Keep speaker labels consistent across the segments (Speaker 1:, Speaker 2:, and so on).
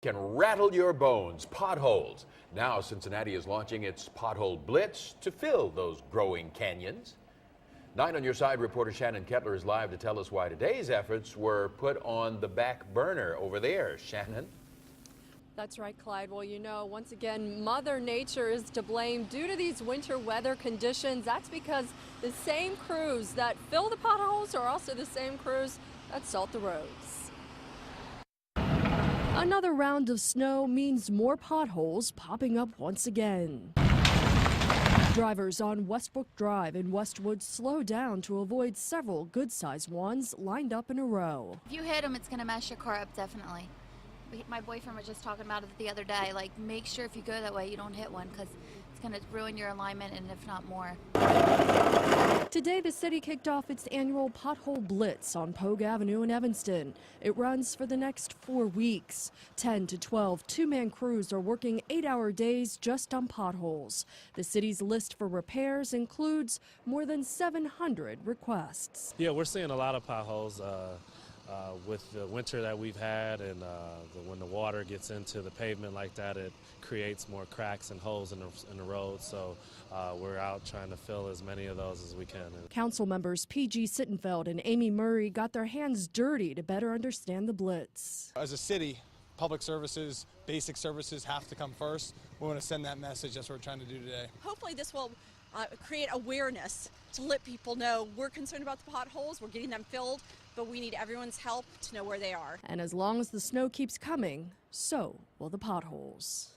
Speaker 1: Can rattle your bones, potholes. Now Cincinnati is launching its pothole blitz to fill those growing canyons. 9 on Your Side reporter Shannon Kettler is live to tell us why today's efforts were put on the back burner over there. Shannon?
Speaker 2: That's right, Clyde. Well, you know, once again, Mother Nature is to blame due to these winter weather conditions. That's because the same crews that fill the potholes are also the same crews that salt the roads. Another round of snow means more potholes popping up once again. Drivers on Westbrook Drive in Westwood slow down to avoid several good-sized ones lined up in a row.
Speaker 3: If you hit them, it's going to mess your car up, definitely. My boyfriend was just talking about it the other day. Like, make sure if you go that way, you don't hit one because it's going to ruin your alignment and if not more.
Speaker 2: Today, the city kicked off its annual pothole blitz on Pogue Avenue in Evanston. It runs for the next 4 weeks. 10 to 12 two-man crews are working 8-hour days just on potholes. The city's list for repairs includes more than 700 requests.
Speaker 4: Yeah, we're seeing a lot of potholes with the winter that we've had, and when the water gets into the pavement like that, it creates more cracks and holes in the road. So we're out trying to fill as many of those as we can.
Speaker 2: Council members P.G. Sittenfeld and Amy Murray got their hands dirty to better understand the blitz.
Speaker 5: As a city, public services, basic services have to come first. We want to send that message. That's what we're trying to do today.
Speaker 6: Hopefully this will create awareness to let people know we're concerned about the potholes, we're getting them filled, but we need everyone's help to know where they are.
Speaker 2: And as long as the snow keeps coming, so will the potholes.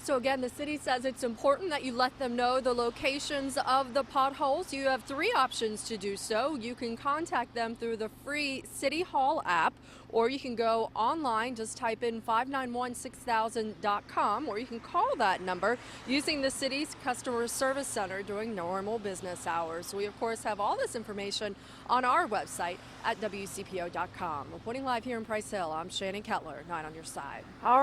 Speaker 2: So again, the city says it's important that you let them know the locations of the potholes. You have 3 options to do so. You can contact them through the free City Hall app, or you can go online, just type in 5916000.com, or you can call that number using the city's customer service center during normal business hours. We, of course, have all this information on our website at WCPO.com. Reporting live here in Price Hill, I'm Shannon Kettler, 9 on Your Side.
Speaker 7: All right.